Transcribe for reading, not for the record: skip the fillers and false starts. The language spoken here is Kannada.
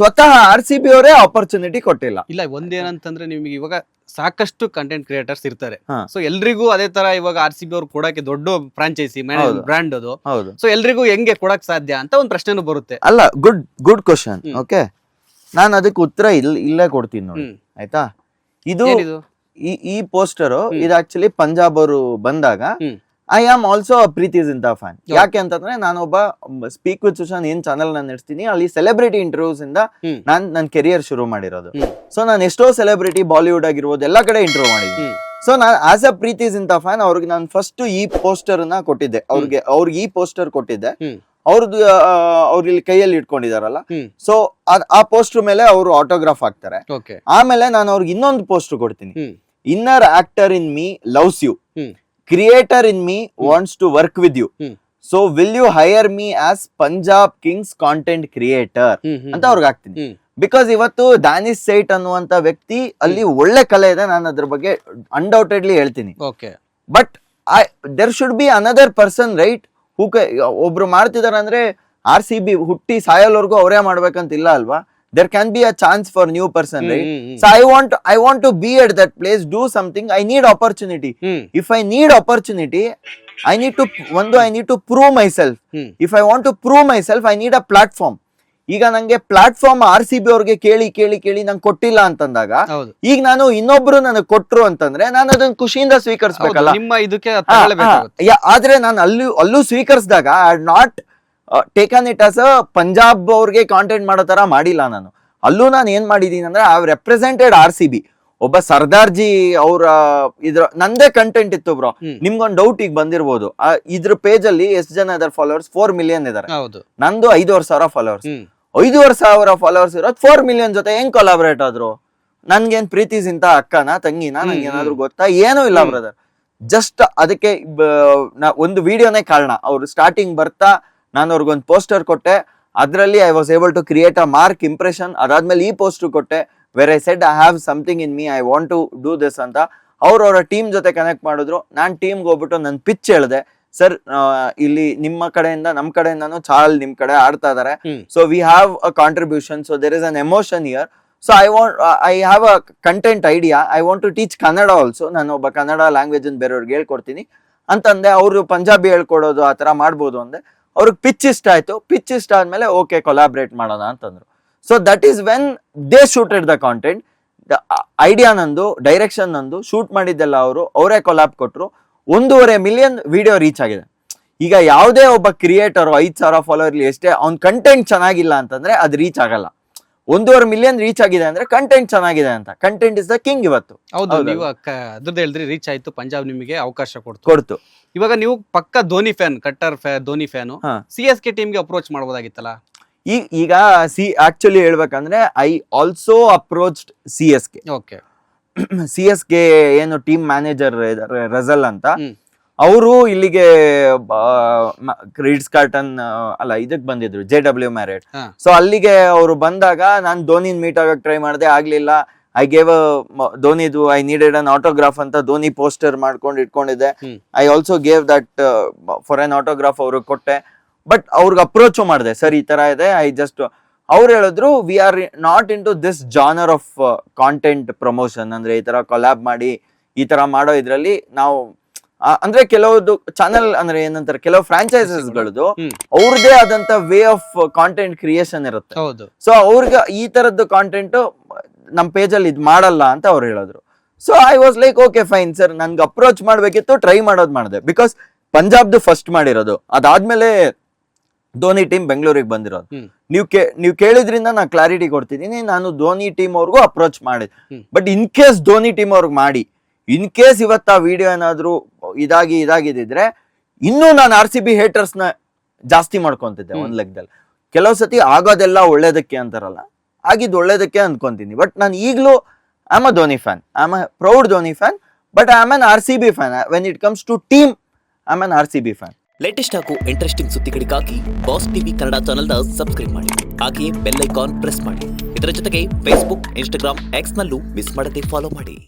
ಸ್ವತಃ RCB ಅವರೇ ಆಪರ್ಚುನಿಟಿ ಕೊಟ್ಟಿಲ್ಲ. ಇಲ್ಲ ಒಂದೇನಂತಂದ್ರೆ ನಿಮ್ಗೆ ಇವಾಗ ಸಾಕಷ್ಟು ಕಂಟೆಂಟ್ ಕ್ರಿಯೇಟರ್ಸ್ ಇರ್ತಾರೆ. ಹಾ. ಸೊ ಎಲ್ರಿಗೂ ಅದೇ ತರ ಇವಾಗ RCB ಅವ್ರು ಕೊಡಕ್ಕೆ ದೊಡ್ಡ ಫ್ರಾಂಚೈಸಿ ಹೌದು. ಬ್ರ್ಯಾಂಡ್ ಅದು. ಹೌದು. ಸೊ ಎಲ್ರಿಗೂ ಹೆಂಗೆ ಕೊಡಕ್ ಸಾಧ್ಯ ಅಂತ ಒಂದ್ ಪ್ರಶ್ನೆನೂ ಬರುತ್ತೆ. ಅಲ್ಲ, ಗುಡ್ ಕ್ವಶನ್. ಓಕೆ, ನಾನು ಅದಕ್ಕೆ ಉತ್ತರ ಇಲ್ಲೇ ಕೊಡ್ತೀನಿ ನೋಡಿ. ಆಯ್ತಾ, ಇದು ಏನಿದು? ಈ ಪೋಸ್ಟರ್ ಇದು ಆಕ್ಚುಲಿ ಪಂಜಾಬ್ ಅವರು ಬಂದಾಗ I am also Preity Zinta fan. ಯಾಕೆ ಅಂತಂದ್ರೆ ನಾನೊಬ್ಬ ಸ್ಪೀಕ್ ವಿತ್ ಸುಶಾಂತ್ ಏನ್ ಚಾನಲ್ ನಾನು ನಡೆಸ್ತೀನಿ, ಅಲ್ಲಿ ಸೆಲೆಬ್ರಿಟಿ ಇಂಟರ್ವ್ಯೂಸ್ ಇಂದ ನನ್ನ ಕೆರಿಯರ್ ಶುರು ಮಾಡಿರೋದು. ಸೊ ನಾನು ಎಷ್ಟೋ ಸೆಲೆಬ್ರಿಟಿ ಬಾಲಿವುಡ್ ಆಗಿರ್ಬೋದು ಎಲ್ಲಾ ಕಡೆ ಇಂಟರ್ವ್ಯೂ ಮಾಡಿದ್ದೀನಿ. ಸೊ ನಾನು as a Preethi Zinta fan ಅವ್ರಿಗೆ ನಾನು ಫಸ್ಟ್ ಈ ಪೋಸ್ಟರ್ ನ ಕೊಟ್ಟಿದ್ದೆ. ಅವ್ರಿಗೆ ಈ ಪೋಸ್ಟರ್ ಕೊಟ್ಟಿದ್ದೆ. ಅವ್ರದ್ದು ಅವ್ರು ಇಲ್ಲಿ ಕೈಯಲ್ಲಿ ಇಟ್ಕೊಂಡಿದಾರಲ್ಲ, ಸೊ ಆ ಪೋಸ್ಟರ್ ಮೇಲೆ ಅವರು ಆಟೋಗ್ರಾಫ್ ಹಾಕ್ತಾರೆ. ಆಮೇಲೆ ನಾನು ಅವ್ರಿಗೆ ಇನ್ನೊಂದು ಪೋಸ್ಟರ್ ಕೊಡ್ತೀನಿ. Inner actor in me loves you, creator in me wants to work with you, so will you hire me as Punjab Kings content creator ಅಂತ ಅವ್ರಿಗೆ ಹಾಕ್ತೀನಿ. ಬಿಕಾಸ್ ಇವತ್ತು ದಾನಿಶ್ ಸೈಟ್ ಅನ್ನುವಂತ ವ್ಯಕ್ತಿ ಅಲ್ಲಿ ಒಳ್ಳೆ ಕಲೆ ಇದೆ, ನಾನು ಅದ್ರ ಬಗ್ಗೆ ಅನ್ಡೌಟೆಡ್ಲಿ ಹೇಳ್ತೀನಿ. But there should be another person, right? ಒಬ್ರು ಮಾಡ್ತಿದಾರೆ ಅಂದ್ರೆ RCB ಹುಟ್ಟಿ ಸಾಯೋಲ್ವರ್ಗು ಅವರೇ ಮಾಡ್ಬೇಕಂತ ಇಲ್ಲ ಅಲ್ವಾ? there can be a chance for new person, right? So I want to be at that place, do something. I need opportunity. If I need opportunity, I need to prove myself. If I want to prove myself, I need a platform. ಈಗ ನಂಗೆ ಪ್ಲಾಟ್ಫಾರ್ಮ್ RCB ಅವ್ರಿಗೆ ಕೇಳಿ ನಂಗೆ ಕೊಟ್ಟಿಲ್ಲ ಅಂತಂದಾಗ, ಈಗ ನಾನು ಇನ್ನೊಬ್ರು ನನಗೆ ಕೊಟ್ರು ಅಂತಂದ್ರೆ ನಾನು ಅದನ್ನ ಖುಷಿಯಿಂದ ಸ್ವೀಕರಿಸಬೇಕಲ್ಲ. ಆದ್ರೆ ನಾನು ಅಲ್ಲೂ ಸ್ವೀಕರಿಸಿದಾಗ I not taken it as a Punjab ಅವ್ರಿಗೆ ಕಾಂಟೆಂಟ್ ಮಾಡೋ ತರ ಮಾಡಿಲ್ಲ. ನಾನು ಅಲ್ಲೂ ನಾನು ಏನ್ ಮಾಡಿದೀನಿ ಅಂದ್ರೆ ಐ ಹ್ಯಾವ್ ರೆಪ್ರೆಸೆಂಟೆಡ್ RCB. ಒಬ್ಬ ಸರ್ದಾರ್ಜಿ ಅವರ ನಂದೇ ಕಂಟೆಂಟ್ ಇತ್ತು ಬ್ರೋ. ನಿಮ್ಗೊಂದು ಡೌಟ್ ಈಗ ಬಂದಿರ್ಬೋದು, ಇದ್ರ ಪೇಜ್ ಅಲ್ಲಿ ಎಷ್ಟು ಜನ ಇದಾರೆ ಫಾಲೋವರ್ಸ್? 4 million ಇದಾರೆ. ನಂದು 5,500 ಫಾಲೋವರ್ಸ್. 5,500 ಫಾಲೋವರ್ಸ್ ಇರೋದು 4 million ಜೊತೆ ಹೆಂಗ್ ಕೊಲಾಬರೇಟ್ ಆದ್ರು? ನನ್ಗೇನ್ ಪ್ರೀತಿ ಜಿಂತಾ ಅಕ್ಕನ ತಂಗಿನ ನಂಗೆ ಏನಾದ್ರು ಗೊತ್ತಾ? ಏನೂ ಇಲ್ಲ ಬ್ರದರ್. ಜಸ್ಟ್ ಅದಕ್ಕೆ ಒಂದು ವಿಡಿಯೋನೇ ಕಾರಣ. ಅವ್ರು ಸ್ಟಾರ್ಟಿಂಗ್ ಬರ್ತಾ ನಾನು ಅವ್ರಿಗೊಂದು ಪೋಸ್ಟರ್ ಕೊಟ್ಟೆ, ಅದರಲ್ಲಿ I was able to create a mark impression. ಅದಾದ್ಮೇಲೆ ಈ ಪೋಸ್ಟರ್ ಕೊಟ್ಟೆ, where I said I have something in me, I want to do this ಅಂತ. ಅವ್ರವರ ಟೀಮ್ ಜೊತೆ ಕನೆಕ್ಟ್ ಮಾಡಿದ್ರು. ನಾನು ಟೀಮ್ಗೆ ಹೋಗ್ಬಿಟ್ಟು ನನ್ನ ಪಿಚ್ ಹೇಳಿದೆ, ಸರ್ ಇಲ್ಲಿ ನಿಮ್ಮ ಕಡೆಯಿಂದ ನಮ್ಮ ಕಡೆಯಿಂದಾನು ಚಾಲ್ ನಿಮ್ ಕಡೆ ಆಡ್ತಾ ಇದಾರೆ, so we have a contribution, so there is an emotion here, so I have a content idea, I want to teach Kannada also. ನಾನು ಒಬ್ಬ ಕನ್ನಡ ಲ್ಯಾಂಗ್ವೇಜ್ ಬೇರೆಯವ್ರಿಗೆ ಹೇಳ್ಕೊಡ್ತೀನಿ ಅಂತಂದೆ. ಅವರು ಪಂಜಾಬಿ ಹೇಳ್ಕೊಡೋದು ಆ ತರ ಮಾಡ್ಬೋದು ಅಂದೆ. ಅವ್ರಿಗೆ ಪಿಚ್ ಇಷ್ಟ ಆಯ್ತು. ಪಿಚ್ ಇಷ್ಟ ಆದ್ಮೇಲೆ ಓಕೆ ಕೊಲಾಬ್ರೇಟ್ ಮಾಡೋಣ ಅಂತಂದ್ರು. So that is when they shooted the content. Idea ನಂದು, ಡೈರೆಕ್ಷನ್ ನಂದು, ಶೂಟ್ ಮಾಡಿದ್ದೆಲ್ಲ ಅವರೇ ಕೊಲಾಬ್ ಕೊಟ್ರು. 1.5 million ವಿಡಿಯೋ ರೀಚ್ ಆಗಿದೆ. ಈಗ ಯಾವುದೇ ಒಬ್ಬ ಕ್ರಿಯೇಟರ್ 5,000 ಫಾಲೋವರ್ ಎಷ್ಟೇ ಅವ್ನ ಕಂಟೆಂಟ್ ಚೆನ್ನಾಗಿಲ್ಲ ಅಂತಂದ್ರೆ ಅದು ರೀಚ್ ಆಗಲ್ಲ. 1.5 million ರೀಚ್ ಆಗಿದೆ ಅಂದ್ರೆ ಕಂಟೆಂಟ್ ಚೆನ್ನಾಗಿದೆ ಅಂತ. ಕಂಟೆಂಟ್ ಇಸ್ ದ ಕಿಂಗ್ ಇವತ್ತು. ಹೌದು, ನೀವು ಅದ್ರದ್ದು ಹೇಳಿದ್ರಿ, ರೀಚ್ ಆಯ್ತು, ಪಂಜಾಬ್ ನಿಮಗೆ ಅವಕಾಶ ಕೊಡ್ತು. ಇವಾಗ ನೀವು ಪಕ್ಕ ಧೋನಿ ಫ್ಯಾನ್, ಕಟ್ಟರ್ ಧೋನಿ ಫ್ಯಾನು, CSK ಟೀಮ್ಗೆ ಅಪ್ರೋಚ್ ಮಾಡಬಹುದಾಗಿತ್ತಲ್ಲ? ಈಗ ಆಕ್ಚುಲಿ ಹೇಳ್ಬೇಕಂದ್ರೆ I also approached CSK. CSK ಏನು ಟೀಮ್ ಮ್ಯಾನೇಜರ್ ಇದಾರೆ ರಜಲ್ ಅಂತ, ಅವರು ಇಲ್ಲಿಗೆ ರೀಡ್ಸ್ ಕಾರ್ಟನ್ ಅಲ್ಲ ಇದಕ್ ಬಂದಿದ್ರು, JW Marriott. ಸೊ ಅಲ್ಲಿಗೆ ಅವರು ಬಂದಾಗ ನಾನು ಧೋನಿನ್ ಮೀಟ್ ಆಗಕ್ ಟ್ರೈ ಮಾಡಿದೆ, ಆಗ್ಲಿಲ್ಲ. ಐ ಗೇವ್ ಧೋನಿದು ಐ ನೀಡೆಡ್ ಅನ್ ಆಟೋಗ್ರಾಫ್ ಅಂತ ಧೋನಿ ಪೋಸ್ಟರ್ ಮಾಡ್ಕೊಂಡು ಇಟ್ಕೊಂಡಿದ್ದೆ. I also gave that for an autograph ಅವ್ರಿಗೆ ಕೊಟ್ಟೆ. ಬಟ್ ಅವ್ರಿಗೆ ಅಪ್ರೋಚ್ ಮಾಡಿದೆ, ಸರ್ ಈ ತರ ಇದೆ. ಅವ್ರು ಹೇಳಿದ್ರು we are not into this genre of content promotion, ಅಂದ್ರೆ ಈ ತರ ಕೊಲಾಬ್ ಮಾಡಿ ಈ ತರ ಮಾಡೋ ಇದ್ರಲ್ಲಿ ನಾವು ಅಂದ್ರೆ ಕೆಲವೊಂದು ಚಾನೆಲ್ ಅಂದ್ರೆ ಏನಂತಾರೆ, ಕೆಲವು ಫ್ರಾಂಚೈಸಸ್ ಗಳದು ಅವ್ರದೇ ಆದಂತ ವೇ ಆಫ್ ಕಾಂಟೆಂಟ್ ಕ್ರಿಯೇಷನ್ ಇರುತ್ತೆ. ಸೊ ಅವ್ರಿಗೆ ಈ ತರದ್ದು ಕಾಂಟೆಂಟ್ ನಮ್ ಪೇಜ್ ಅಲ್ಲಿ ಇದ್ ಮಾಡಲ್ಲ ಅಂತ ಅವ್ರು ಹೇಳಿದ್ರು. So I was like okay fine sir, ನನ್ಗೆ ಅಪ್ರೋಚ್ ಮಾಡ್ಬೇಕಿತ್ತು, ಟ್ರೈ ಮಾಡಿದೆ. ಬಿಕಾಸ್ ಪಂಜಾಬ್ದು ಫಸ್ಟ್ ಮಾಡಿರೋದು, ಅದಾದ್ಮೇಲೆ ಧೋನಿ ಟೀಮ್ ಬೆಂಗಳೂರಿಗೆ ಬಂದಿರೋದು. ನೀವು ಕೇಳಿದ್ರಿಂದ ನಾನು ಕ್ಲಾರಿಟಿ ಕೊಡ್ತಿದ್ದೀನಿ. ನಾನು ಧೋನಿ ಟೀಮ್ ಅವ್ರಿಗೂ ಅಪ್ರೋಚ್ ಮಾಡಿದೆ. But in case Dhoni team ಅವ್ರಿಗೆ ಮಾಡಿ, ಇನ್ ಕೇಸ್ ಇವತ್ತು ಆ ವಿಡಿಯೋ ಏನಾದ್ರು ಇದಾಗಿದ್ರೆ ಇನ್ನೂ ನಾನು RCB ಹೇಟರ್ಸ್ ನ ಜಾಸ್ತಿ ಮಾಡ್ಕೊಂತಿದ್ದೆ ಒಂದ್ ಲೆಕ್ಕದಲ್ಲಿ. ಕೆಲವು ಸತಿ ಆಗೋದೆಲ್ಲ ಒಳ್ಳೇದಕ್ಕೆ ಅಂತಾರಲ್ಲ, ಆಗಿದ್ದು ಒಳ್ಳೇದಕ್ಕೆ ಅನ್ಕೊಂತೀನಿ. ಬಟ್ ನಾನು ಈಗಲೂ I am a Dhoni fan, I am a proud Dhoni fan, but I am an RCB fan. When it comes to team, I am an RCB fan. Latest ಹಾಗೂ ಇಂಟ್ರೆಸ್ಟಿಂಗ್ ಸುದ್ದಿಗಳಿಗಾಗಿ ಬಾಸ್ ಟಿವಿ ಕನ್ನಡ ಚಾನೆಲ್ನ ಸಬ್ಸ್ಕ್ರೈಬ್ ಮಾಡಿ, ಹಾಗೆಯೇ ಬೆಲ್ ಐಕಾನ್ ಪ್ರೆಸ್ ಮಾಡಿ. ಇದರ ಜೊತೆಗೆ ಫೇಸ್ಬುಕ್, ಇನ್ಸ್ಟಾಗ್ರಾಮ್, ಎಕ್ಸ್ ನಲ್ಲೂ ಮಿಸ್ ಮಾಡದೆ ಫಾಲೋ ಮಾಡಿ.